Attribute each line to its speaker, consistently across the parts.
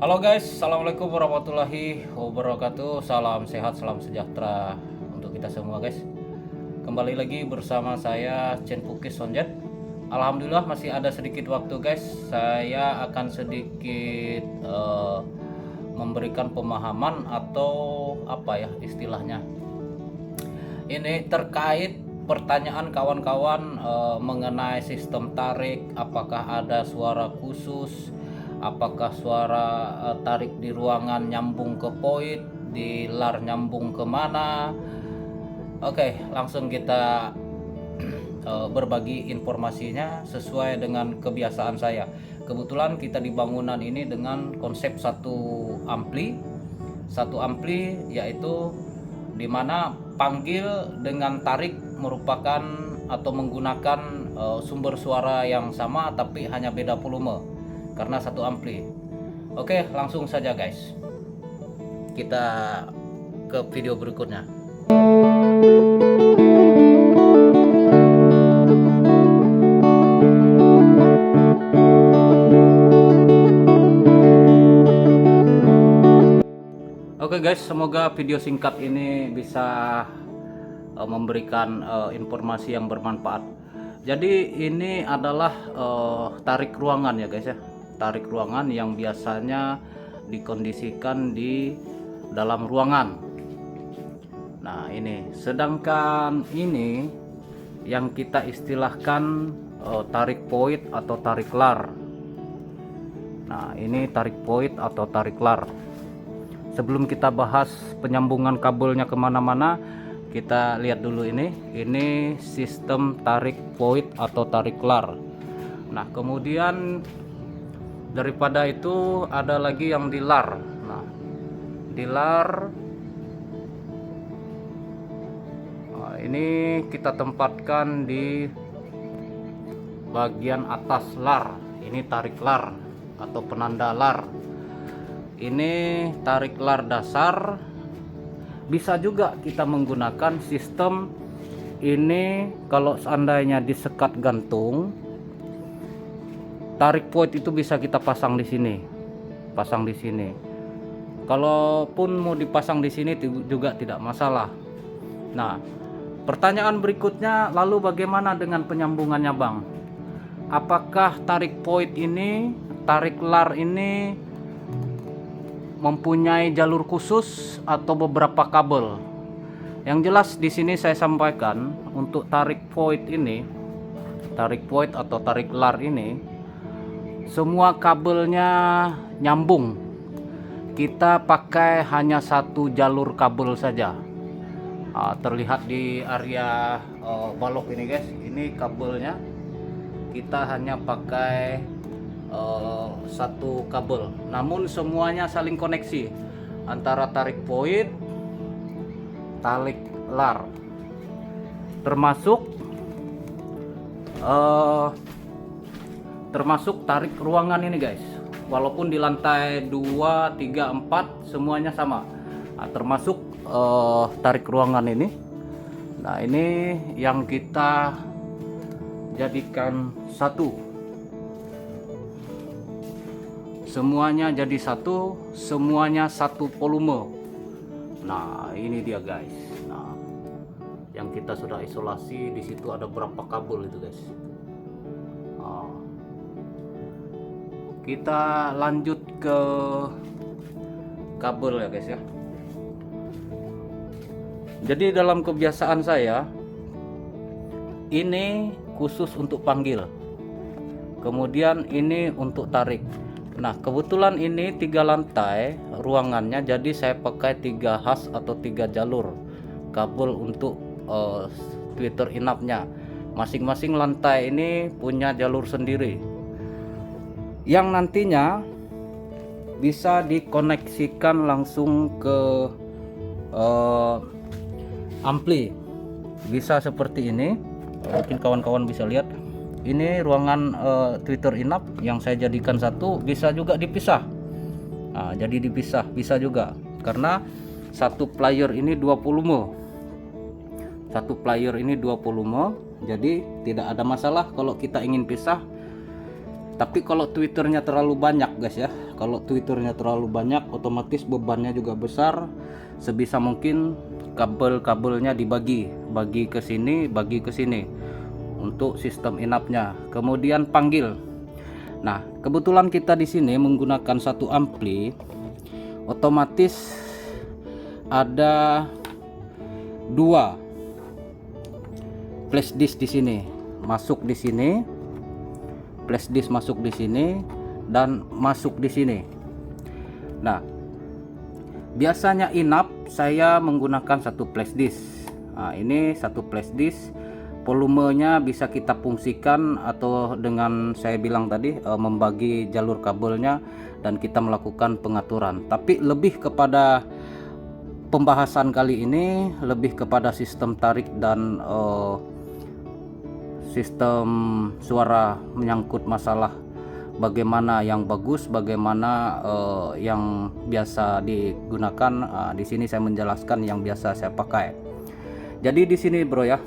Speaker 1: Halo guys, assalamualaikum warahmatullahi wabarakatuh. Salam sehat, salam sejahtera untuk kita semua guys. Kembali lagi bersama saya Chen Pukis Sonjet. Alhamdulillah masih ada sedikit waktu guys. Saya akan sedikit memberikan pemahaman atau apa ya istilahnya. Ini terkait pertanyaan kawan-kawan mengenai sistem tarik, apakah ada suara khusus, apakah suara tarik di ruangan nyambung ke poid, di lar nyambung kemana. Oke, langsung kita berbagi informasinya sesuai dengan kebiasaan saya. Kebetulan kita di bangunan ini dengan konsep satu ampli yaitu dimana panggil dengan tarik merupakan atau menggunakan sumber suara yang sama tapi hanya beda volume karena satu ampli. Oke, langsung saja guys, kita ke video berikutnya. Oke guys, semoga video singkat ini bisa memberikan informasi yang bermanfaat. Jadi ini adalah tarik ruangan ya guys ya, tarik ruangan yang biasanya dikondisikan di dalam ruangan. Nah ini, sedangkan ini yang kita istilahkan tarik poid atau tarik lar. Nah ini tarik poid atau tarik lar. Sebelum kita bahas penyambungan kabelnya kemana-mana, kita lihat dulu ini sistem tarik poid atau tarik lar. Nah kemudian daripada itu ada lagi yang di lar. Nah di lar ini kita tempatkan di bagian atas lar. Ini tarik lar atau penanda lar. Ini tarik lar dasar. Bisa juga kita menggunakan sistem ini kalau seandainya disekat gantung. Tarik poid itu bisa kita pasang di sini. Pasang di sini. Kalaupun mau dipasang di sini juga tidak masalah. Nah, pertanyaan berikutnya, lalu bagaimana dengan penyambungannya, Bang? Apakah tarik poid ini, tarik lar ini mempunyai jalur khusus atau beberapa kabel? Yang jelas di sini saya sampaikan untuk tarik poid ini, tarik poid atau tarik lar ini, semua kabelnya nyambung. Kita pakai hanya satu jalur kabel saja. Terlihat di area balok ini guys, ini kabelnya kita hanya pakai satu kabel, namun semuanya saling koneksi antara tarik poid, tarik lar, termasuk tarik ruangan ini guys. Walaupun di lantai 2, 3, 4 semuanya sama, termasuk tarik ruangan ini. Nah ini yang kita jadikan satu, semuanya jadi satu, semuanya satu volume. Nah ini dia guys. Nah yang kita sudah isolasi, di situ ada berapa kabel itu guys. Kita lanjut ke kabel ya guys ya. Jadi dalam kebiasaan saya, ini khusus untuk panggil, kemudian ini untuk tarik. Nah kebetulan ini 3 lantai ruangannya, jadi saya pakai 3 has atau 3 jalur kabel untuk tweeter inapnya. Masing-masing lantai ini punya jalur sendiri yang nantinya bisa dikoneksikan langsung ke ampli. Bisa seperti ini, mungkin kawan-kawan bisa lihat. Ini ruangan tweeter inap yang saya jadikan satu, bisa juga dipisah. Nah, jadi dipisah bisa juga, karena satu player ini 2 volume. Satu player ini 2 volume, jadi tidak ada masalah kalau kita ingin pisah. Tapi kalau tweeternya terlalu banyak guys ya, kalau tweeternya terlalu banyak otomatis bebannya juga besar. Sebisa mungkin kabel-kabelnya dibagi ke sini, bagi ke sini untuk sistem inapnya. Kemudian panggil. Nah, kebetulan kita di sini menggunakan satu ampli, otomatis ada 2 flash disk di sini, masuk di sini, flash disk masuk di sini dan masuk di sini. Nah, biasanya inap saya menggunakan satu flash disk. Nah, ini satu flash disk, volumenya bisa kita fungsikan atau dengan saya bilang tadi membagi jalur kabelnya dan kita melakukan pengaturan. Tapi lebih kepada pembahasan kali ini lebih kepada sistem tarik dan sistem suara, menyangkut masalah bagaimana yang bagus, bagaimana yang biasa digunakan. Di sini saya menjelaskan yang biasa saya pakai. Jadi di sini bro ya,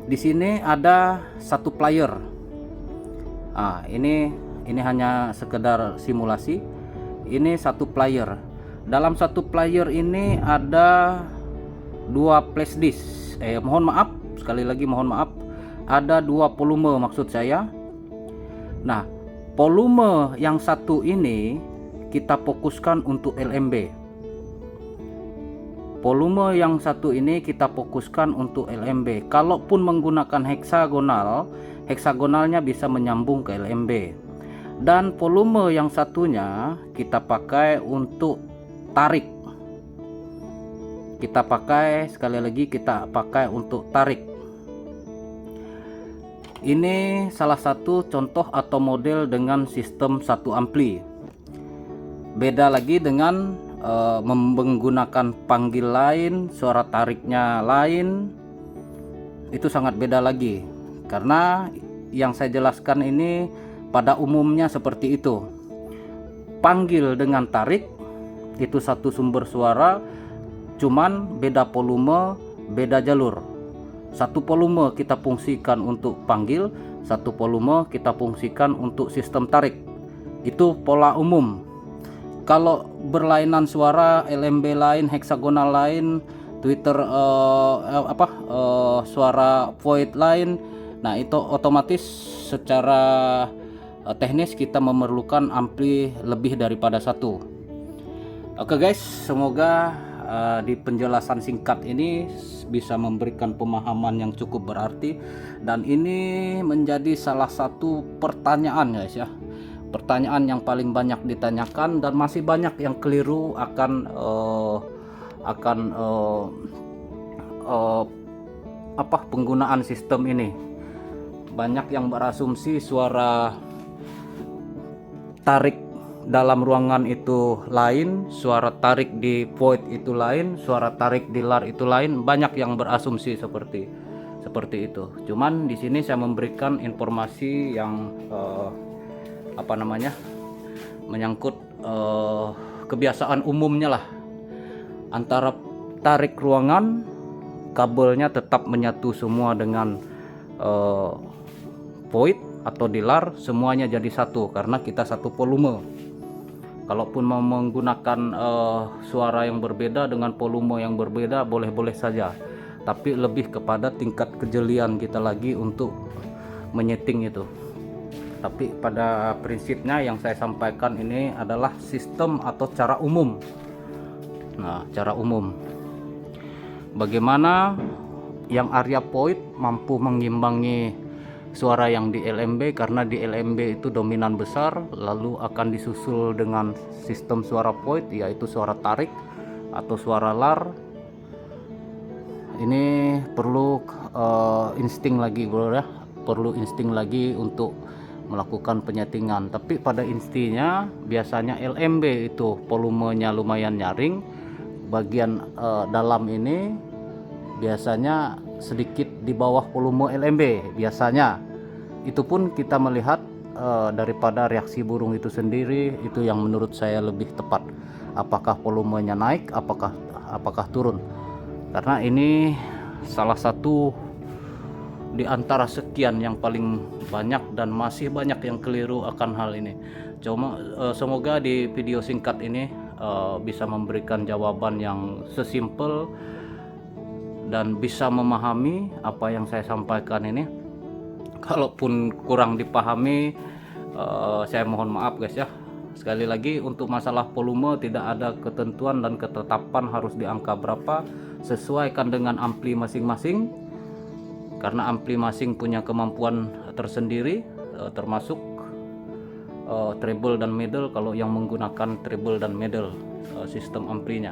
Speaker 1: di sini ada satu player. Ini hanya sekedar simulasi. Ini satu player. Dalam satu player ini ada 2 flash disk. Mohon maaf, sekali lagi mohon maaf. Ada 2 volume maksud saya. Nah, volume yang satu ini kita fokuskan untuk LMB. Volume yang satu ini kita fokuskan untuk LMB. Kalaupun menggunakan heksagonal, heksagonalnya bisa menyambung ke LMB. Dan volume yang satunya kita pakai untuk tarik. Kita pakai, sekali lagi kita pakai untuk tarik. Ini salah satu contoh atau model dengan sistem satu ampli. Beda lagi dengan menggunakan panggil lain, suara tariknya lain. Itu sangat beda lagi. Karena yang saya jelaskan ini pada umumnya seperti itu. Panggil dengan tarik itu satu sumber suara, cuman beda volume, beda jalur. Satu volume kita fungsikan untuk panggil, satu volume kita fungsikan untuk sistem tarik. Itu pola umum. Kalau berlainan suara, LMB lain, heksagonal lain, tweeter suara void lain, nah itu otomatis secara teknis kita memerlukan ampli lebih daripada satu. Oke guys, semoga di penjelasan singkat ini bisa memberikan pemahaman yang cukup berarti, dan ini menjadi salah satu pertanyaan guys ya, pertanyaan yang paling banyak ditanyakan dan masih banyak yang keliru akan penggunaan sistem ini. Banyak yang berasumsi suara tarik dalam ruangan itu lain, suara tarik di void itu lain, suara tarik di lar itu lain. Banyak yang berasumsi seperti itu. Cuman di sini saya memberikan informasi yang menyangkut kebiasaan umumnya lah. Antara tarik ruangan, kabelnya tetap menyatu semua dengan void atau di lar, semuanya jadi satu karena kita satu volume. Kalaupun mau menggunakan suara yang berbeda dengan volume yang berbeda, boleh-boleh saja. Tapi lebih kepada tingkat kejelian kita lagi untuk menyeting itu. Tapi pada prinsipnya yang saya sampaikan ini adalah sistem atau cara umum. Nah, cara umum. Bagaimana yang area void mampu mengimbangi suara yang di LMB, karena di LMB itu dominan besar, lalu akan disusul dengan sistem suara void, yaitu suara tarik atau suara lar. Ini perlu insting lagi bro ya, perlu insting lagi untuk melakukan penyetingan. Tapi pada intinya biasanya LMB itu volumenya lumayan nyaring, bagian dalam ini biasanya sedikit di bawah volume LMB biasanya. Itu pun kita melihat daripada reaksi burung itu sendiri, itu yang menurut saya lebih tepat. Apakah volumenya naik, apakah turun. Karena ini salah satu di antara sekian yang paling banyak, dan masih banyak yang keliru akan hal ini. Semoga di video singkat ini bisa memberikan jawaban yang sesimpel dan bisa memahami apa yang saya sampaikan ini. Kalaupun kurang dipahami, saya mohon maaf guys ya. Sekali lagi, untuk masalah volume tidak ada ketentuan dan ketetapan harus di angka berapa, sesuaikan dengan ampli masing-masing, karena ampli masing punya kemampuan tersendiri, termasuk treble dan middle kalau yang menggunakan treble dan middle sistem amplinya.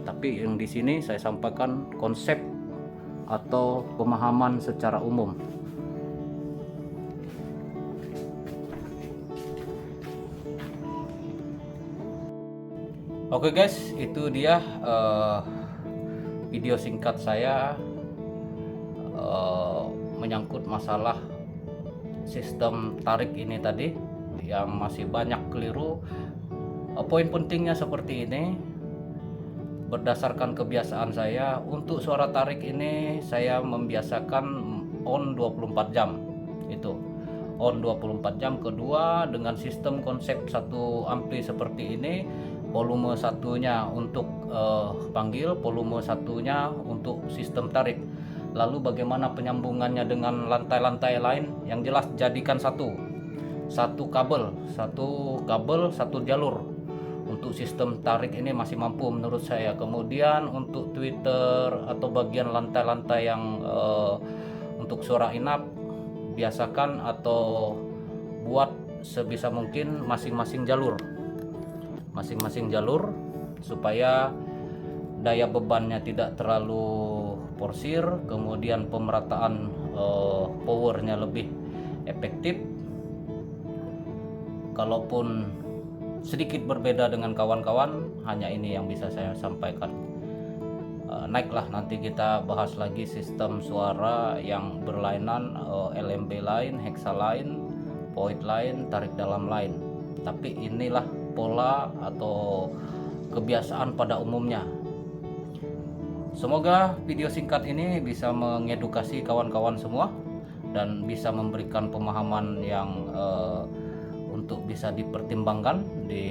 Speaker 1: Tapi yang di sini saya sampaikan konsep atau pemahaman secara umum. Oke guys, itu dia video singkat saya menyangkut masalah sistem tarik ini tadi yang masih banyak keliru. Poin pentingnya seperti ini, berdasarkan kebiasaan saya untuk suara tarik ini saya membiasakan on 24 jam, itu on 24 jam. Kedua, dengan sistem konsep satu ampli seperti ini, volume satunya untuk panggil, volume satunya untuk sistem tarik. Lalu bagaimana penyambungannya dengan lantai-lantai lain, yang jelas jadikan satu kabel, satu jalur. Untuk sistem tarik ini masih mampu menurut saya. Kemudian untuk tweeter atau bagian lantai-lantai yang untuk suara inap, biasakan atau buat sebisa mungkin masing-masing jalur supaya daya bebannya tidak terlalu porsir, kemudian pemerataan powernya lebih efektif. Kalaupun sedikit berbeda dengan kawan-kawan, hanya ini yang bisa saya sampaikan. Naiklah nanti kita bahas lagi sistem suara yang berlainan, LMB line, hexa line, void line, tarik dalam line. Tapi inilah pola atau kebiasaan pada umumnya. Semoga video singkat ini bisa mengedukasi kawan-kawan semua dan bisa memberikan pemahaman yang untuk bisa dipertimbangkan di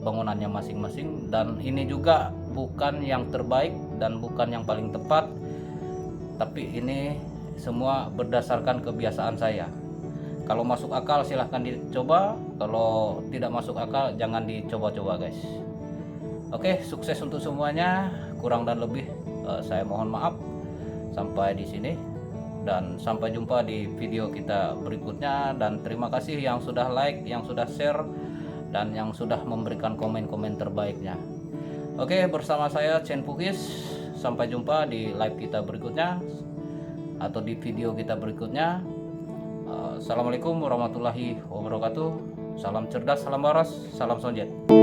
Speaker 1: bangunannya masing-masing. Dan ini juga bukan yang terbaik dan bukan yang paling tepat, tapi ini semua berdasarkan kebiasaan saya. Kalau masuk akal silahkan dicoba, kalau tidak masuk akal jangan dicoba-coba guys. Oke, sukses untuk semuanya. Kurang dan lebih saya mohon maaf. Sampai di sini dan sampai jumpa di video kita berikutnya. Dan terima kasih yang sudah like, yang sudah share, dan yang sudah memberikan komen-komen terbaiknya. Oke, bersama saya Chen Pukis. Sampai jumpa di live kita berikutnya atau di video kita berikutnya. Assalamualaikum warahmatullahi wabarakatuh. Salam cerdas, salam waras, salam sonjet.